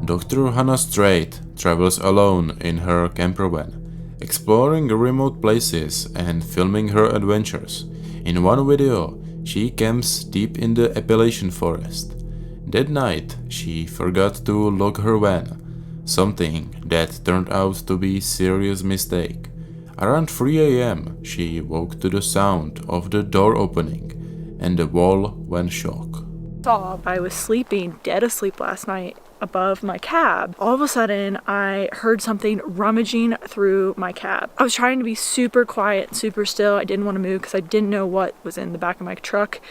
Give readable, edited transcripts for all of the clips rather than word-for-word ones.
Dr. Hannah Strait travels alone in her camper van, exploring remote places and filming her adventures. In one video, she camps deep in the Appalachian forest. That night, she forgot to lock her van, something that turned out to be a serious mistake. Around 3 a.m., she woke to the sound of the door opening, and the wall went shook. I was sleeping, dead asleep last night above my cab. All of a sudden, I heard something rummaging through my cab. I was trying to be super quiet, super still. I didn't want to move because I didn't know what was in the back of my truck.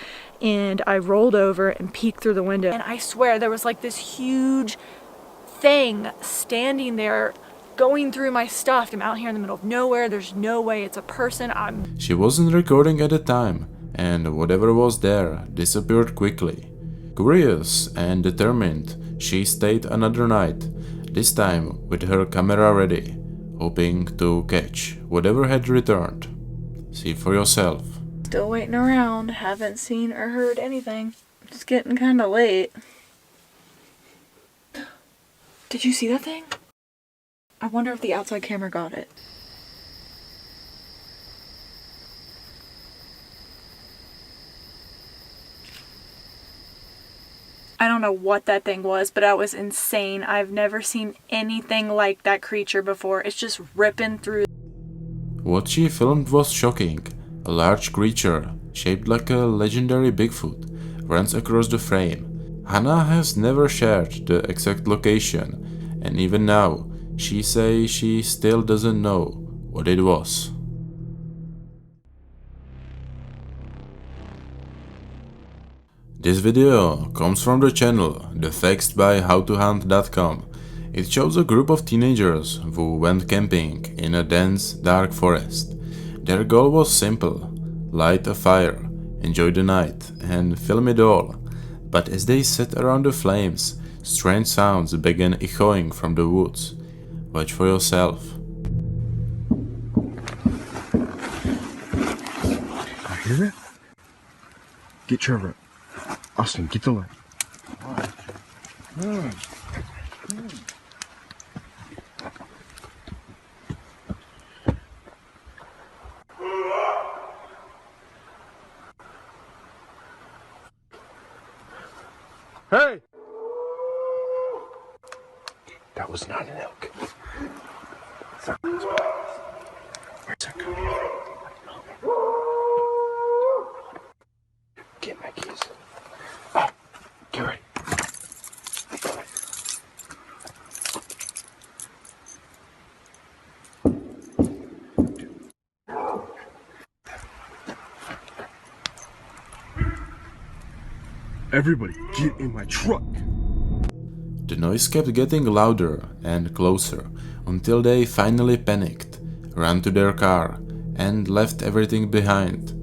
And I rolled over and peeked through the window. And I swear there was like this huge thing standing there going through my stuff. I'm out here in the middle of nowhere. There's no way it's a person. She wasn't recording at the time, and whatever was there disappeared quickly. Curious and determined, she stayed another night, this time with her camera ready, hoping to catch whatever had returned. See for yourself. Still waiting around, haven't seen or heard anything. It's getting kind of late. Did you see that thing? I wonder if the outside camera got it. I don't know what that thing was, but that was insane. I've never seen anything like that creature before. It's just ripping through. What she filmed was shocking. A large creature, shaped like a legendary Bigfoot, runs across the frame. Hannah has never shared the exact location, and even now, she says she still doesn't know what it was. This video comes from the channel The Facts by HowToHunt.com. It shows a group of teenagers who went camping in a dense, dark forest. Their goal was simple: light a fire, enjoy the night, and film it all. But as they sat around the flames, strange sounds began echoing from the woods. Watch for yourself. I hear it. Get Trevor. Austin, get the light. Hey! That was not an elk. Where's that coming from? Get my keys. Oh, get ready. Everybody, get in my truck. The noise kept getting louder and closer until they finally panicked, ran to their car, and left everything behind.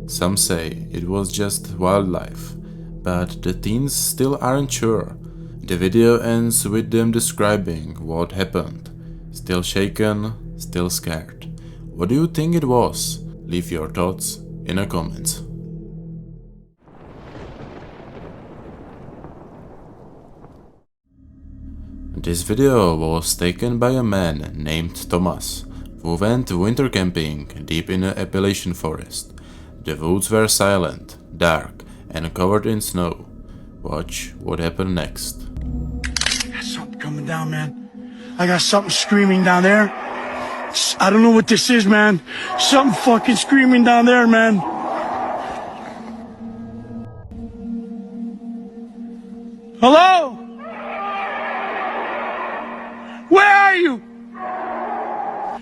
Some say it was just wildlife, but the teens still aren't sure. The video ends with them describing what happened. Still shaken, still scared. What do you think it was? Leave your thoughts in the comments. This video was taken by a man named Thomas, who went winter camping deep in the Appalachian forest. The woods were silent, dark, and covered in snow. Watch what happened next. I got something coming down, man. I got something screaming down there. I don't know what this is, man. Something fucking screaming down there, man. Hello? Where are you?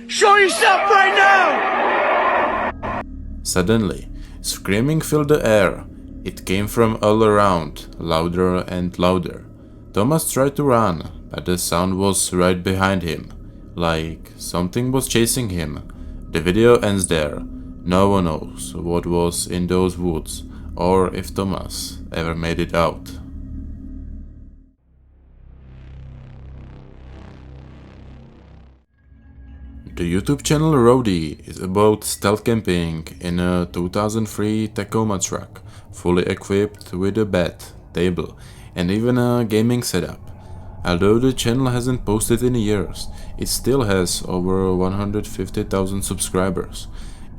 Show yourself right now! Suddenly, screaming filled the air. It came from all around, louder and louder. Thomas tried to run, but the sound was right behind him, like something was chasing him. The video ends there. No one knows what was in those woods, or if Thomas ever made it out. The YouTube channel Roadie is about stealth camping in a 2003 Tacoma truck, fully equipped with a bed, table, and even a gaming setup. Although the channel hasn't posted in years, it still has over 150,000 subscribers.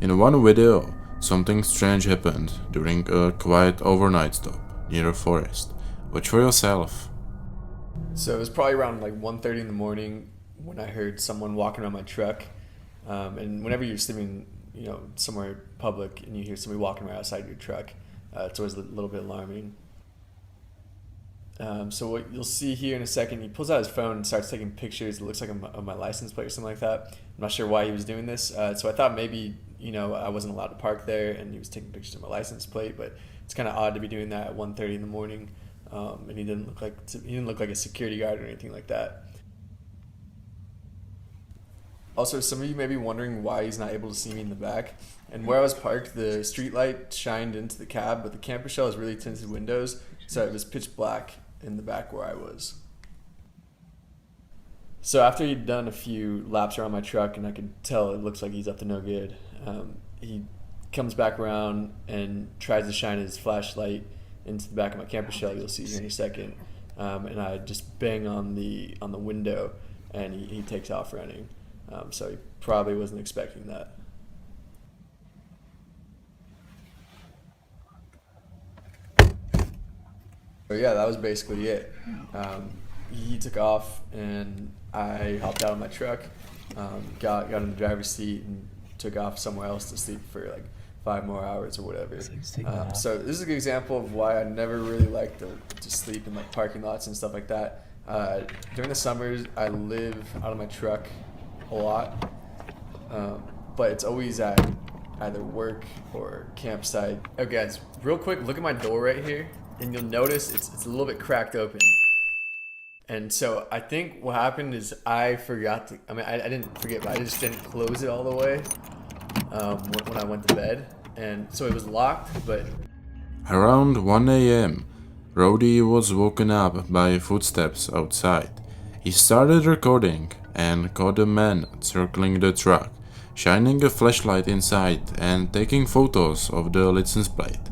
In one video, something strange happened during a quiet overnight stop near a forest. Watch for yourself. So it was probably around like 1:30 in the morning when I heard someone walking around my truck. And whenever you're sleeping, somewhere public and you hear somebody walking around outside your truck, it's always a little bit alarming. So what you'll see here in a second, he pulls out his phone and starts taking pictures. It looks like of my license plate or something like that. I'm not sure why he was doing this. So I thought maybe, I wasn't allowed to park there and he was taking pictures of my license plate, but it's kind of odd to be doing that at 1:30 in the morning. And he didn't look like a security guard or anything like that. Also, some of you may be wondering why he's not able to see me in the back. And where I was parked, the street light shined into the cab, but the camper shell has really tinted windows, so it was pitch black in the back where I was. So after he'd done a few laps around my truck, and I could tell it looks like he's up to no good, he comes back around and tries to shine his flashlight into the back of my camper shell. You'll see here in a second, and I just bang on the window, and he takes off running. So he probably wasn't expecting that. So yeah, that was basically it. He took off, and I hopped out of my truck, got in the driver's seat, and took off somewhere else to sleep for like 5 more hours or whatever. So this is a good example of why I never really like to sleep in like parking lots and stuff like that. During the summers, I live out of my truck a lot, but it's always at either work or campsite. Oh guys, real quick, look at my door right here, and you'll notice it's a little bit cracked open. And so I think what happened is I forgot to, I didn't forget, but I just didn't close it all the way when I went to bed. And so it was locked, but... Around 1 a.m., Rody was woken up by footsteps outside. He started recording and caught a man circling the truck, shining a flashlight inside and taking photos of the license plate.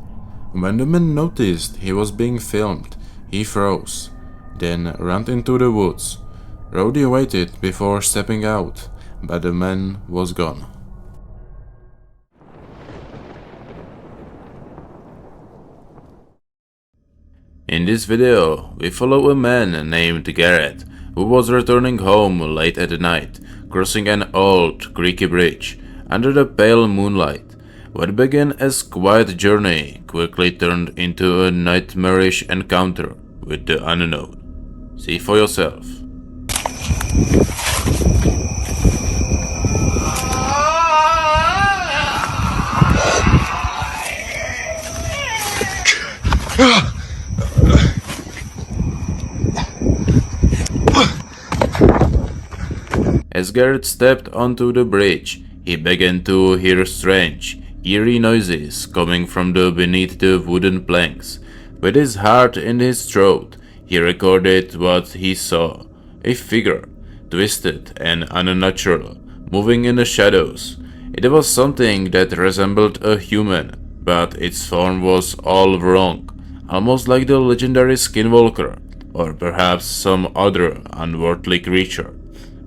When the man noticed he was being filmed, he froze, then ran into the woods. Rody waited before stepping out, but the man was gone. In this video, we follow a man named Garrett, who was returning home late at night, crossing an old, creaky bridge under the pale moonlight. What began as a quiet journey quickly turned into a nightmarish encounter with the unknown. See for yourself. As Garrett stepped onto the bridge, he began to hear strange, eerie noises coming from beneath the wooden planks. With his heart in his throat, he recorded what he saw: a figure, twisted and unnatural, moving in the shadows. It was something that resembled a human, but its form was all wrong, almost like the legendary Skinwalker, or perhaps some other unworldly creature.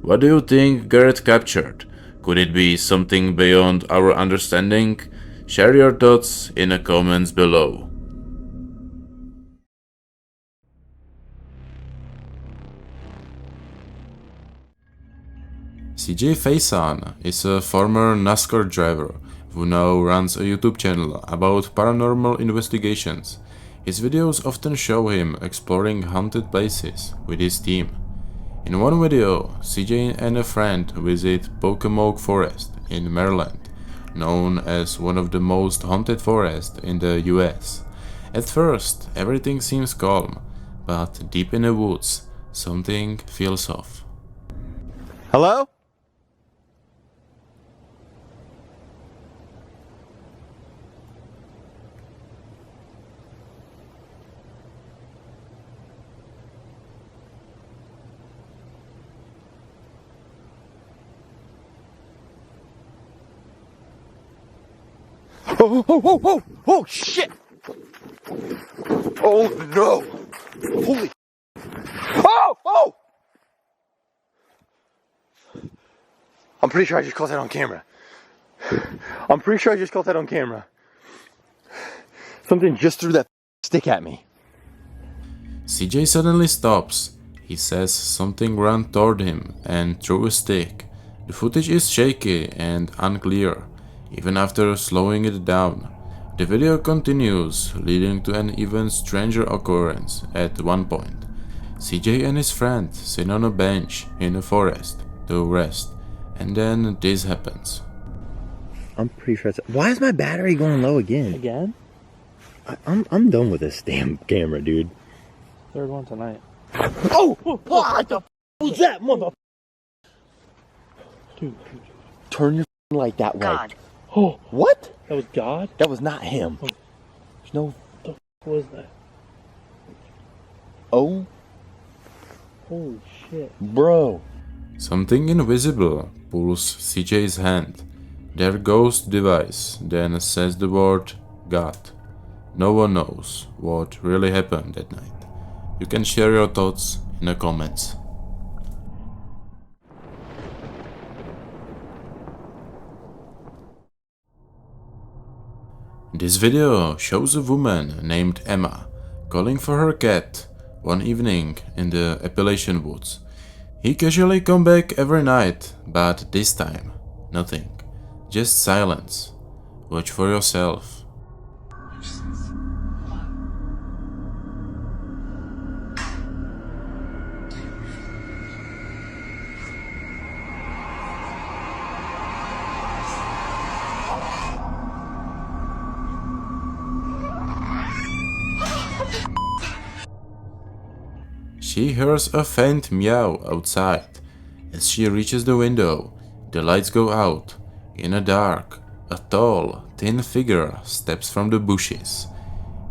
What do you think Garrett captured? Could it be something beyond our understanding? Share your thoughts in the comments below. CJ Faison is a former NASCAR driver who now runs a YouTube channel about paranormal investigations. His videos often show him exploring haunted places with his team. In one video, CJ and a friend visit Pocomoke Forest in Maryland, known as one of the most haunted forests in the US. At first, everything seems calm, but deep in the woods, something feels off. Hello? Oh, shit! Oh, no! Holy... Oh! Oh! I'm pretty sure I just caught that on camera. Something just threw that stick at me. CJ suddenly stops. He says something ran toward him and threw a stick. The footage is shaky and unclear, even after slowing it down. The video continues, leading to an even stranger occurrence at one point. CJ and his friend sit on a bench in the forest to rest, and then this happens. I'm pretty sure it's... Why is my battery going low again? Again? I'm done with this damn camera, dude. Third one tonight. Oh! What the f*** was that, mother... Dude. Turn your light that way. God. Oh, What? that was God? That was not him. Oh. There's no... What was that? Oh, Holy shit. bro. Something invisible pulls CJ's hand. Their ghost device then says the word God. No one knows what really happened that night. You can share your thoughts in the comments. This video shows a woman named Emma calling for her cat one evening in the Appalachian woods. He casually come back every night, but this time, nothing. Just silence. Watch for yourself. She hears a faint meow outside. As she reaches the window, the lights go out. In the dark, a tall, thin figure steps from the bushes.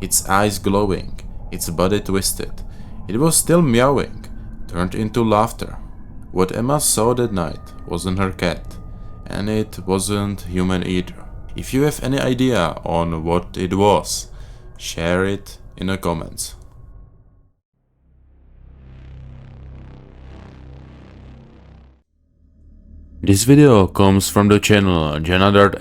Its eyes glowing, its body twisted. It was still meowing, turned into laughter. What Emma saw that night wasn't her cat, and it wasn't human either. If you have any idea on what it was, share it in the comments. This video comes from the channel Janadart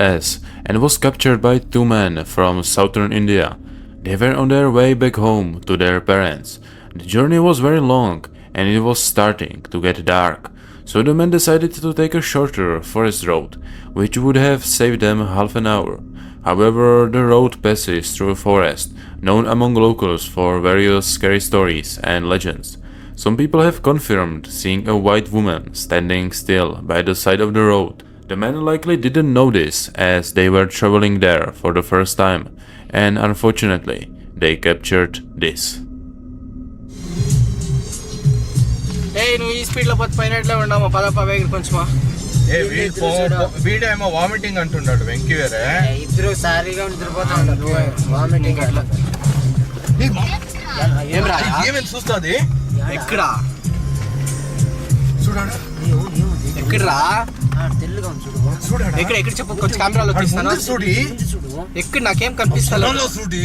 and was captured by two men from southern India. They were on their way back home to their parents. The journey was very long and it was starting to get dark, so the men decided to take a shorter forest road, which would have saved them half an hour. However, the road passes through a forest, known among locals for various scary stories and legends. Some people have confirmed seeing a white woman standing still by the side of the road. The men likely didn't know this as they were traveling there for the first time, and unfortunately, they captured this. Hey, నువ్వు ఈ speed లో పోయినట్లే ఉన్నామా పదపా వేగ కొంచెమా వీడేమో vomiting అంటున్నాడు వెంకీ వేరే ఇద్దరు సారీగా నిద్రపోతా ఉంటారు వామిటింగ్ అట్లా ఏమేమి చూస్తుంది ఎక్కడ చూడాడు ఎక్కడరా ఎక్కడ ఎక్కడ చెప్పు కొంచెం కెమెరాలో తీస్తాను ఎక్కడ నాకేం కనిపిస్తాను చూడి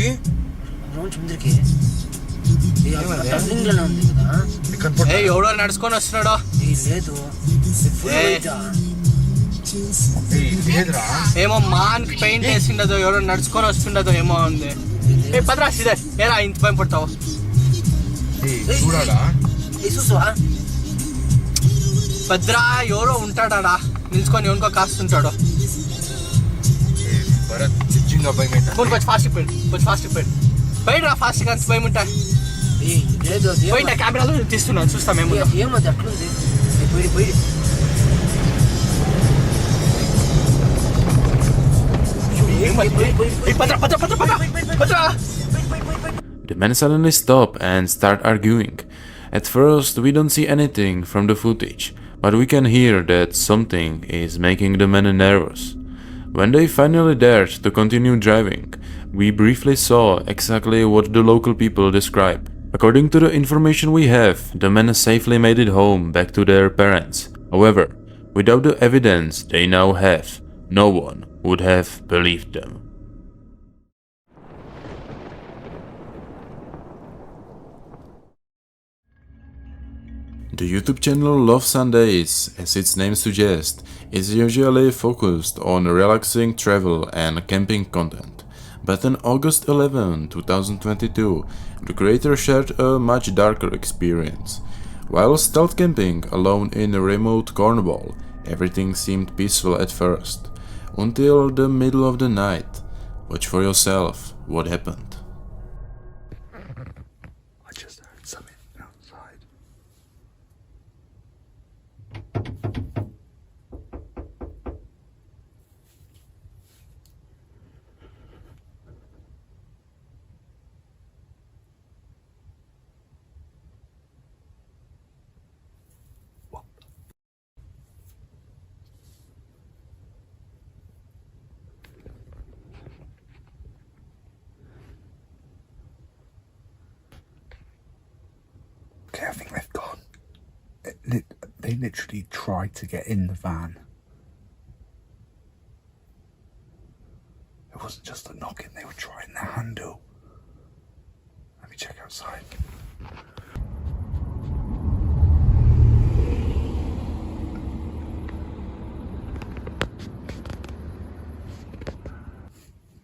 ఎవడో నడుచుకొని వస్తున్నాడో ఏమో మాన్ పెయింట్ వేసిండదో ఎవడో నడుచుకొని వస్తుండదో ఏమో ఉంది పదరా సిదే ఏరా ఇంత భయం పడతావు భద్రా ఎవరో ఉంటాడా నిల్చుకొని ఎవరికో కాస్తుంటాడు కొంచెం ఫాస్ట్ పోయి కొంచెం ఫాస్ట్ పోయి బయట రా ఫాస్ట్ గా భయం ఉంటా పోయి కెమెరాలో తీస్తున్నాను చూస్తాం మేము The men suddenly stop and start arguing. At first, we don't see anything from the footage, but we can hear that something is making the men nervous. When they finally dared to continue driving, we briefly saw exactly what the local people describe. According to the information we have, the men safely made it home back to their parents. However, without the evidence they now have, no one would have believed them. The YouTube channel Love Sundays, as its name suggests, is usually focused on relaxing travel and camping content. But on August 11, 2022, the creator shared a much darker experience. While stealth camping alone in a remote Cornwall, everything seemed peaceful at first, until the middle of the night. Watch for yourself what happened. I just heard something outside. Okay, I think they've gone. They literally tried to get in the van. It wasn't just a knocking, they were trying the handle. Let me check outside.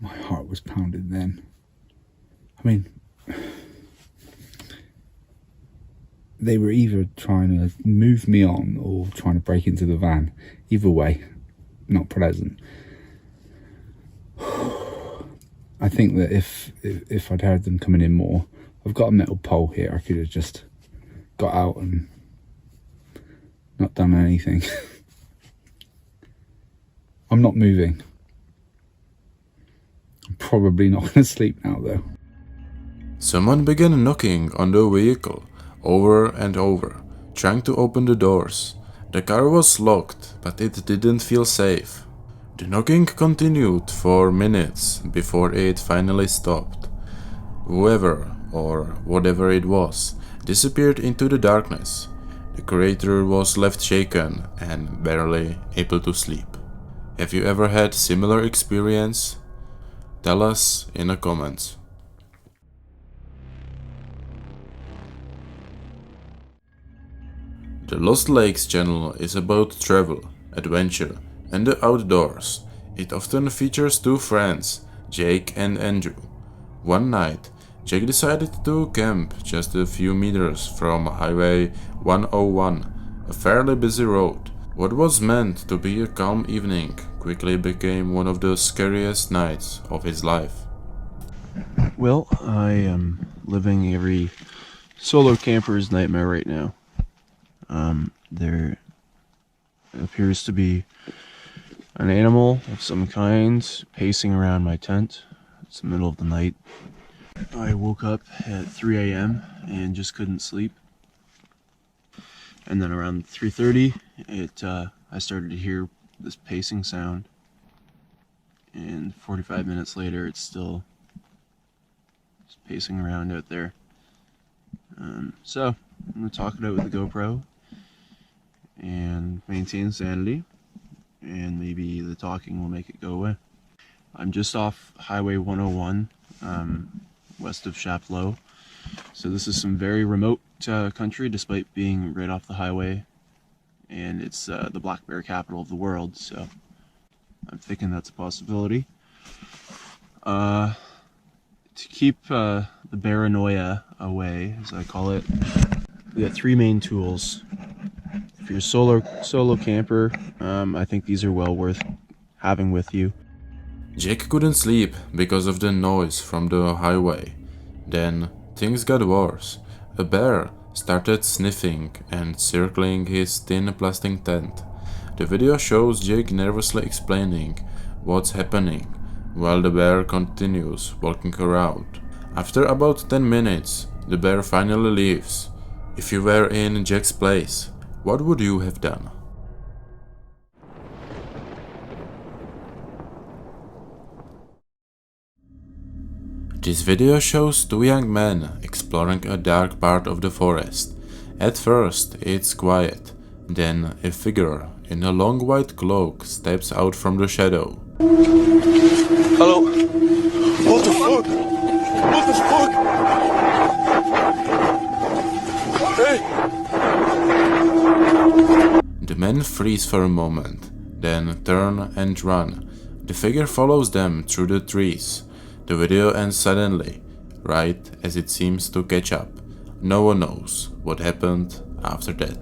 My heart was pounding then. I mean, they were either trying to move me on or trying to break into the van. Either way, not pleasant. I think that if I'd heard them coming in more, I've got a metal pole here, I could have just got out and not done anything. I'm not moving. I'm probably not going to sleep now though. Someone began knocking on the vehicle over and over, trying to open the doors. The car was locked, but it didn't feel safe. The knocking continued for minutes before it finally stopped. Whoever, or whatever it was, disappeared into the darkness. The creator was left shaken and barely able to sleep. Have you ever had similar experience? Tell us in the comments. The Lost Lakes channel is about travel, adventure, and the outdoors. It often features two friends, Jake and Andrew. One night, Jake decided to camp just a few meters from Highway 101, a fairly busy road. What was meant to be a calm evening quickly became one of the scariest nights of his life. Well, I am living every solo camper's nightmare right now. There appears to be an animal of some kind pacing around my tent. It's the middle of the night. I woke up at 3 a.m. and just couldn't sleep. And then around 3:30, I started to hear this pacing sound. And 45 minutes later, it's still just pacing around out there. So I'm gonna talk it out with the GoPro and maintain sanity, and maybe the talking will make it go away. I'm just off Highway 101, west of Chapleau. So this is some very remote country, despite being right off the highway, and it's the black bear capital of the world, so I'm thinking that's a possibility. To keep the paranoia away, as I call it, we got three main tools. If you're a solo camper, I think these are well worth having with you. Jake couldn't sleep because of the noise from the highway. Then things got worse. A bear started sniffing and circling his thin plastic tent. The video shows Jake nervously explaining what's happening, while the bear continues walking around. After about 10 minutes, the bear finally leaves. If you were in Jake's place, what would you have done? This video shows two young men exploring a dark part of the forest. At first, it's quiet. Then a figure in a long white cloak steps out from the shadow. Hello? What the fuck? What the fuck? Hey! men freeze for a moment, then turn and run. The figure follows them through the trees. The video ends suddenly, right as it seems to catch up. No one knows what happened after that.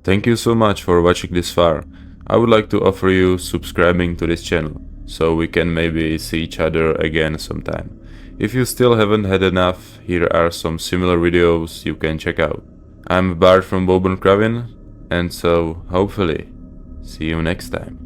Thank you so much for watching this far. I would like to offer you subscribing to this channel, so we can maybe see each other again sometime. If you still haven't had enough, here are some similar videos you can check out. I'm Bart from Boben Kravin, and so hopefully see you next time.